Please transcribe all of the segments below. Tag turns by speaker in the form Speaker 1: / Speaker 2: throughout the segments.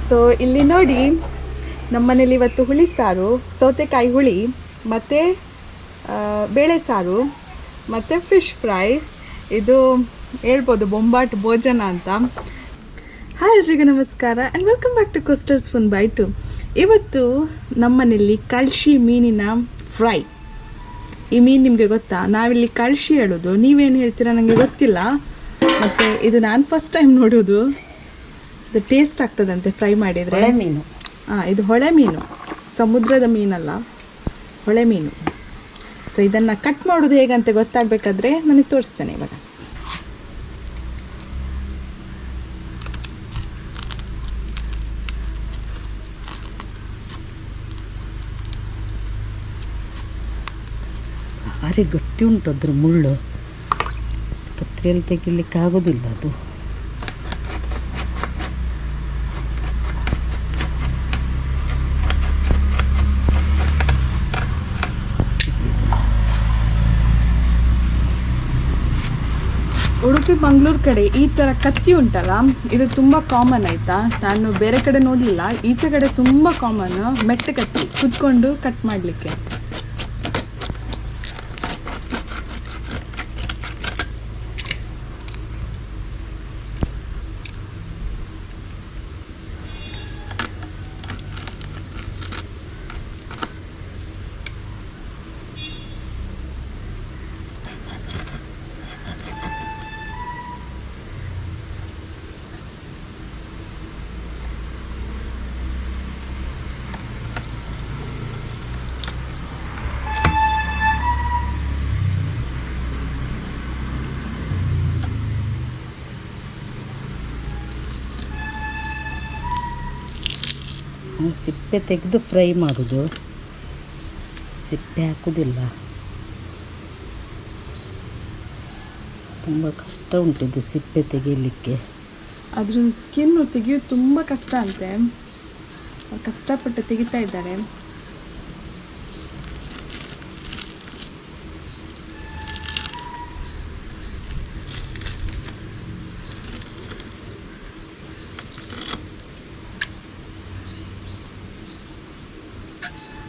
Speaker 1: So ಇಲ್ಲಿ ನೋಡಿ, ನಮ್ಮನೇಲಿ ಇವತ್ತು ಹುಳಿ ಸಾರು, ಸೌತೆಕಾಯಿ ಹುಳಿ ಮತ್ತು ಬೇಳೆ ಸಾರು ಮತ್ತು ಫಿಶ್ ಫ್ರೈ. ಇದು ಹೇಳ್ಬೋದು ಬೊಂಬಾಟ್ ಭೋಜನ ಅಂತ. ಹಾಯ್ ಎಲ್ರಿಗೂ ನಮಸ್ಕಾರ and welcome back to Coastal Spoon by two. ಇವತ್ತು ನಮ್ಮನೇಲಿ ಕಳ್ಶಿ ಮೀನಿನ ಫ್ರೈ. ಈ ಮೀನು ನಿಮಗೆ ಗೊತ್ತಾ? ನಾವಿಲ್ಲಿ ಕಳ್ಶಿ ಹೇಳೋದು, ನೀವೇನು ಹೇಳ್ತೀರಾ ನನಗೆ ಗೊತ್ತಿಲ್ಲ. ಮತ್ತು ಇದು ನಾನು ಫಸ್ಟ್ ಟೈಮ್ ನೋಡೋದು. ಇದು ಟೇಸ್ಟ್ ಆಗ್ತದಂತೆ ಫ್ರೈ ಮಾಡಿದರೆ.
Speaker 2: ಮೀನು,
Speaker 1: ಇದು ಹೊಳೆ ಮೀನು, ಸಮುದ್ರದ ಮೀನಲ್ಲ, ಹೊಳೆ ಮೀನು. ಸೊ ಇದನ್ನು ಕಟ್ ಮಾಡೋದು ಹೇಗಂತ ಗೊತ್ತಾಗಬೇಕಾದ್ರೆ ನನಗೆ ತೋರಿಸ್ತೇನೆ ಇವಾಗ.
Speaker 2: ಭಾರಿ ಗಟ್ಟಿ ಉಂಟು ಅದ್ರ ಮುಳ್ಳು, ಕತ್ರಿಯಲ್ಲಿ ತೆಗಿಲಿಕ್ಕೆ ಆಗೋದಿಲ್ಲ ಅದು.
Speaker 1: ಉಡುಪಿ ಮಂಗಳೂರು ಕಡೆ ಈ ಥರ ಕತ್ತಿ ಉಂಟಲ್ಲ, ಇದು ತುಂಬ ಕಾಮನ್ ಆಯಿತಾ. ನಾನು ಬೇರೆ ಕಡೆ ನೋಡಲಿಲ್ಲ, ಈಚೆ ಕಡೆ ತುಂಬ ಕಾಮನ್. ಮೆಟ್ಟ ಕತ್ತಿ ಕುತ್ಕೊಂಡು ಕಟ್ ಮಾಡಲಿಕ್ಕೆ.
Speaker 2: ಸಿಪ್ಪೆ ತೆಗೆದು ಫ್ರೈ ಮಾಡೋದು, ಸಿಪ್ಪೆ ಹಾಕೋದಿಲ್ಲ. ತುಂಬ ಕಷ್ಟ ಉಂಟಿದ್ದು ಸಿಪ್ಪೆ ತೆಗೀಲಿಕ್ಕೆ.
Speaker 1: ಅದ್ರ ಸ್ಕಿನ್ನು ತೆಗೆಯೋದು ತುಂಬ ಕಷ್ಟ ಅಂತೆ, ಕಷ್ಟಪಟ್ಟು ತೆಗಿತಾ ಇದ್ದಾರೆ.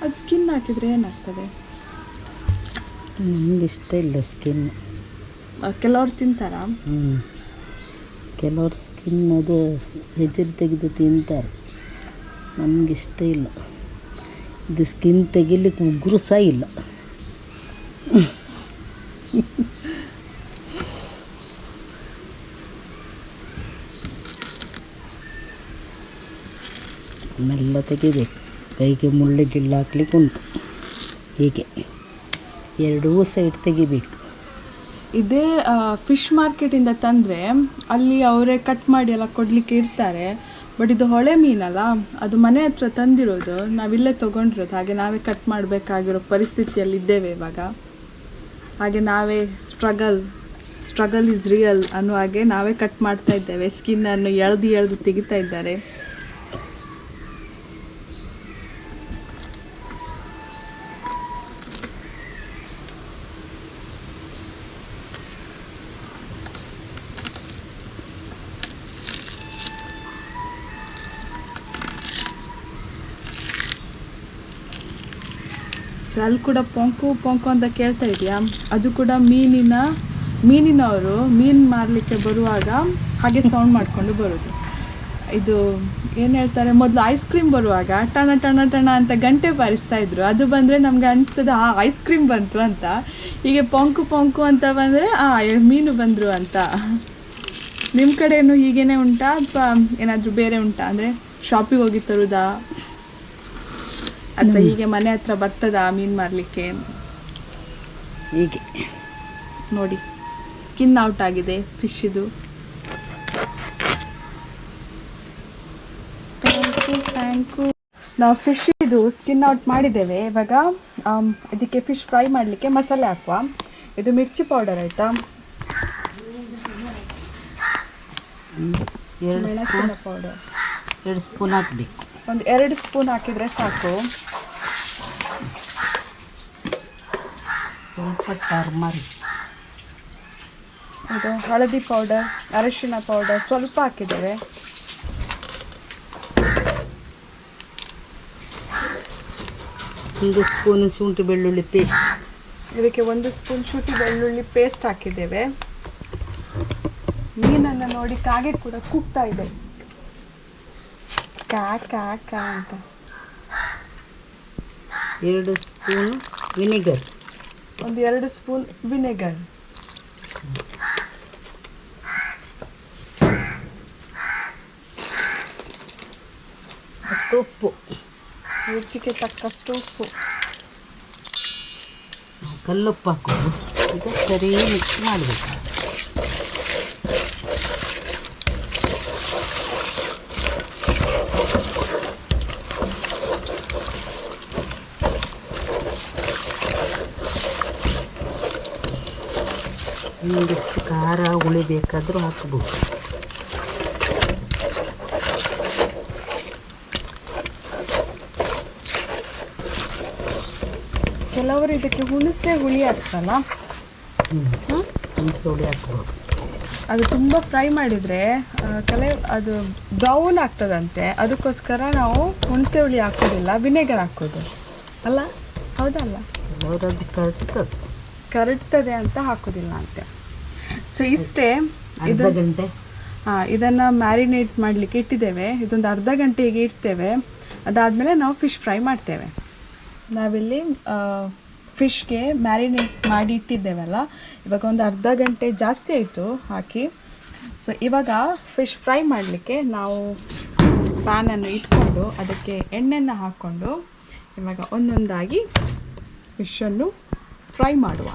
Speaker 1: ಅದು ಸ್ಕಿನ್ ಹಾಕಿದರೆ ಏನಾಗ್ತದೆ?
Speaker 2: ನನಗೆ ಇಷ್ಟ ಇಲ್ಲ ಸ್ಕಿನ್.
Speaker 1: ಕೆಲವ್ರು ತಿಂತಾರ.
Speaker 2: ಕೆಲವ್ರು ಸ್ಕಿನ್ ಅದು ಹೆಜರು ತೆಗೆದು ತಿಂತಾರೆ, ನಮಗಿಷ್ಟ ಇಲ್ಲ. ಇದು ಸ್ಕಿನ್ ತೆಗಿಲಿಕ್ಕೆ ಉಗುರು ಸಹ ಇಲ್ಲ. ಮೆಲ್ಲ ತೆಗಿಬೇಕು, ಕೈಗೆ ಮುಳ್ಳು ಗಿಳ್ಳು ಹಾಕ್ಲಿಕ್ಕೆ ಉಂಟು. ಹೀಗೆ ಎರಡೂ ಸೈಡ್ ತೆಗಿಬೇಕು.
Speaker 1: ಇದೇ ಫಿಶ್ ಮಾರ್ಕೆಟಿಂದ ತಂದರೆ ಅಲ್ಲಿ ಅವರೇ ಕಟ್ ಮಾಡಿ ಎಲ್ಲ ಕೊಡಲಿಕ್ಕೆ ಇರ್ತಾರೆ. ಬಟ್ ಇದು ಹೊಳೆ ಮೀನಲ್ಲ, ಅದು ಮನೆ ಹತ್ರ ತಂದಿರೋದು, ನಾವಿಲ್ಲೇ ತೊಗೊಂಡಿರೋದು. ಹಾಗೆ ನಾವೇ ಕಟ್ ಮಾಡಬೇಕಾಗಿರೋ ಪರಿಸ್ಥಿತಿಯಲ್ಲಿ ಇದ್ದೇವೆ ಇವಾಗ. ಹಾಗೆ ನಾವೇ ಸ್ಟ್ರಗಲ್ ಈಸ್ ರಿಯಲ್ ಅನ್ನೋ ಹಾಗೆ ನಾವೇ ಕಟ್ ಮಾಡ್ತಾ ಇದ್ದೇವೆ. ಸ್ಕಿನ್ನನ್ನು ಎಳೆದು ತೆಗಿತಾ ಇದ್ದಾರೆ. ಅಲ್ಲಿ ಕೂಡ ಪೊಂಕು ಅಂತ ಕೇಳ್ತಾ ಇದೆಯಾ? ಅದು ಕೂಡ ಮೀನಿನವರು ಮೀನು ಮಾರಲಿಕ್ಕೆ ಬರುವಾಗ ಹಾಗೆ ಸೌಂಡ್ ಮಾಡಿಕೊಂಡು ಬರೋದು. ಇದು ಏನು ಹೇಳ್ತಾರೆ, ಮೊದಲು ಐಸ್ ಕ್ರೀಮ್ ಬರುವಾಗ ಟಣ ಟಣ ಟಣ ಅಂತ ಗಂಟೆ ಬಾರಿಸ್ತಾ ಇದ್ರು. ಅದು ಬಂದರೆ ನಮ್ಗೆ ಅನಿಸ್ತದೆ ಐಸ್ ಕ್ರೀಮ್ ಬಂತು ಅಂತ. ಹೀಗೆ ಪೊಂಕು ಅಂತ ಬಂದರೆ ಮೀನು ಬಂದರು ಅಂತ. ನಿಮ್ಮ ಕಡೆಯೂ ಹೀಗೇನೆ ಉಂಟಾ ಅಥವಾ ಏನಾದರೂ ಬೇರೆ ಉಂಟಾ? ಅಂದರೆ ಶಾಪಿಗೆ ಹೋಗಿ ತರುವುದಾ ಅಥವಾ ಹೀಗೆ ಮನೆ ಹತ್ರ ಬರ್ತದ ಮೀನು ಮಾರಲಿಕ್ಕೆ?
Speaker 2: ಹೀಗೆ
Speaker 1: ನೋಡಿ, ಸ್ಕಿನ್ ಔಟ್ ಆಗಿದೆ ಫಿಶ್ದು. ಥ್ಯಾಂಕು. ನಾವು ಫಿಶ್ ಇದು ಸ್ಕಿನ್ ಔಟ್ ಮಾಡಿದ್ದೇವೆ. ಇವಾಗ ಇದಕ್ಕೆ ಫಿಶ್ ಫ್ರೈ ಮಾಡಲಿಕ್ಕೆ ಮಸಾಲೆ ಹಾಕುವ. ಇದು ಮಿರ್ಚಿ ಪೌಡರ್ ಆಯಿತಾ, ಮೆಣಸಿನ ಪೌಡರ್
Speaker 2: 2 ಸ್ಪೂನ್ ಹಾಕಬೇಕು.
Speaker 1: ಒಂದು 2 ಸ್ಪೂನ್ ಹಾಕಿದರೆ ಸಾಕು.
Speaker 2: ಸ್ವಲ್ಪ ಟರ್ಮರಿಕ್,
Speaker 1: ಇದು ಹಳದಿ ಪೌಡರ್, ಅರಿಶಿನ ಪೌಡರ್ ಸ್ವಲ್ಪ ಹಾಕಿದ್ದೇವೆ.
Speaker 2: ಒಂದು ಸ್ಪೂನು ಶುಂಠಿ ಬೆಳ್ಳುಳ್ಳಿ ಪೇಸ್ಟ್.
Speaker 1: ಇದಕ್ಕೆ 1 ಸ್ಪೂನ್ ಶುಂಠಿ ಬೆಳ್ಳುಳ್ಳಿ ಪೇಸ್ಟ್ ಹಾಕಿದ್ದೇವೆ. ಮೀನನ್ನು ನೋಡಿ ಕಾಗೆ ಕೂಡ ಕೂಗ್ತಾ ಇದೆ, ಕಾ ಕಾ ಕಾ ಅಂತ.
Speaker 2: 2 ಸ್ಪೂನು ವಿನೆಗರ್.
Speaker 1: 2 spoon vinegar.
Speaker 2: ಮತ್ತು ಉಪ್ಪು,
Speaker 1: ರುಚಿಗೆ ತಕ್ಕಷ್ಟು ಉಪ್ಪು.
Speaker 2: ಕಲ್ಲುಪ್ಪು ಹಾಕೋದು. ಈಗ ಸರಿ ಮಿಕ್ಸ್ ಮಾಡಬೇಕು. ನಿಮಗೆಷ್ಟು ಖಾರ ಹುಳಿ ಬೇಕಾದರೂ ಹಾಕ್ಬೋದು.
Speaker 1: ಕೆಲವರು ಇದಕ್ಕೆ ಹುಣಸೆ ಹುಳಿ ಹಾಕ್ತಲ್ಲ,
Speaker 2: ಹುಣಸೆ ಹುಳಿ ಹಾಕ್ಬೋದು.
Speaker 1: ಅದು ತುಂಬ ಫ್ರೈ ಮಾಡಿದರೆ ಅದು ಬ್ರೌನ್ ಆಗ್ತದಂತೆ. ಅದಕ್ಕೋಸ್ಕರ ನಾವು ಹುಣಸೆ ಹುಳಿ ಹಾಕೋದಿಲ್ಲ, ವಿನೆಗರ್ ಹಾಕೋದು ಅಲ್ಲ, ಹೌದಲ್ಲ?
Speaker 2: ಅವರದ್ದು
Speaker 1: ಕರಡ್ತದೆ ಅಂತ ಹಾಕೋದಿಲ್ಲ ಅಂತೆ. ಸೊ ಇಷ್ಟೇ.
Speaker 2: ಅರ್ಧ ಗಂಟೆ
Speaker 1: ಇದನ್ನು ಮ್ಯಾರಿನೇಟ್ ಮಾಡಲಿಕ್ಕೆ ಇಟ್ಟಿದ್ದೇವೆ. ಇದೊಂದು ಅರ್ಧ ಗಂಟೆಗೆ ಇಡ್ತೇವೆ. ಅದಾದಮೇಲೆ ನಾವು ಫಿಶ್ ಫ್ರೈ ಮಾಡ್ತೇವೆ. ನಾವಿಲ್ಲಿ ಫಿಶ್ಗೆ ಮ್ಯಾರಿನೇಟ್ ಮಾಡಿ ಇಟ್ಟಿದ್ದೇವಲ್ಲ, ಇವಾಗ ಒಂದು ಅರ್ಧ ಗಂಟೆ ಜಾಸ್ತಿ ಆಯಿತು ಹಾಕಿ. ಸೊ ಇವಾಗ ಫಿಶ್ ಫ್ರೈ ಮಾಡಲಿಕ್ಕೆ ನಾವು ಪ್ಯಾನನ್ನು ಇಟ್ಕೊಂಡು ಅದಕ್ಕೆ ಎಣ್ಣೆಯನ್ನು ಹಾಕ್ಕೊಂಡು ಇವಾಗ ಒಂದೊಂದಾಗಿ ಫಿಶನ್ನು ಫ್ರೈ ಮಾಡುವ.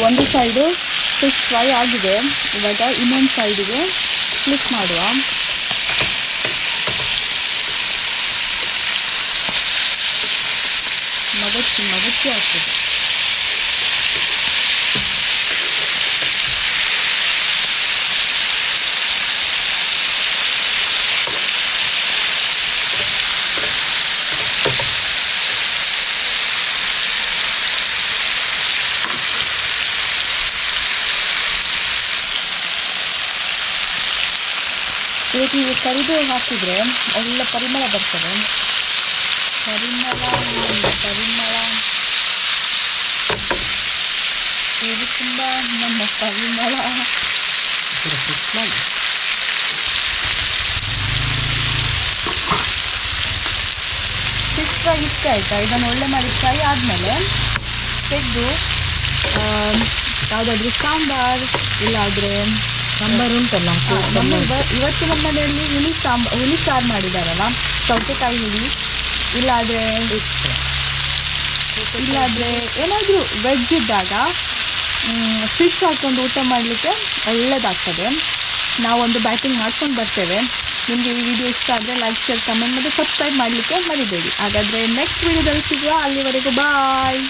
Speaker 1: ಒಂದು ಸೈಡು ಫಿಶ್ ಫ್ರೈ ಆಗಿದೆ. ಇವಾಗ ಇನ್ನೊಂದು ಸೈಡಿಗೆ ಫ್ಲಿಪ್ ಮಾಡುವ. ಮಗಚಿ ಆಗ್ತದೆ. ಇದಕ್ಕೆ ಕರಿಬೇವು ಹಾಕಿದರೆ ಒಳ್ಳೆ ಪರಿಮಳ ಬರ್ತದೆ. ಪರಿಮಳ ಇದು ತುಂಬ ನಮ್ಮ ಪರಿಮಳ. ಫಿಶ್ ಫ್ರೈ ಇಷ್ಟ ಆಯಿತಾ? ಇದನ್ನು ಒಳ್ಳೆ ಮಾಡಿ ಫ್ರೈ ಆದಮೇಲೆ ತೆಗೆದು ಯಾವುದಾದ್ರೂ ಸಾಂಬಾರು ಇಲ್ಲಾದರೆ
Speaker 2: ಸಾಂಬಾರು ಉಂಟಲ್ಲ,
Speaker 1: ಇವತ್ತು ನಮ್ಮ ಮನೆಯಲ್ಲಿ ಹುಳಿ ಸಾರು ಮಾಡಿದ್ದಾರಲ್ಲ, ಸೌತೆಕಾಯಿ ಹುಳಿ, ಇಲ್ಲಾದರೆ ಏನಾದರೂ ವೆಜ್ ಇದ್ದಾಗ ಫಿಶ್ ಹಾಕ್ಕೊಂಡು ಊಟ ಮಾಡಲಿಕ್ಕೆ ಒಳ್ಳೆಯದಾಗ್ತದೆ. ನಾವೊಂದು ಬ್ಯಾಟಿಂಗ್ ಮಾಡ್ಕೊಂಡು ಬರ್ತೇವೆ. ನಿಮಗೆ ಈ ವಿಡಿಯೋ ಇಷ್ಟ ಆದರೆ ಲೈಕ್, ಶೇರ್, ಕಮೆಂಟ್ ಮತ್ತು ಸಬ್ಸ್ಕ್ರೈಬ್ ಮಾಡಲಿಕ್ಕೆ ಮರಿಬೇಡಿ. ಹಾಗಾದರೆ ನೆಕ್ಸ್ಟ್ ವಿಡಿಯೋದಲ್ಲಿ ಸಿಗುವ. ಅಲ್ಲಿವರೆಗೂ ಬಾಯ್.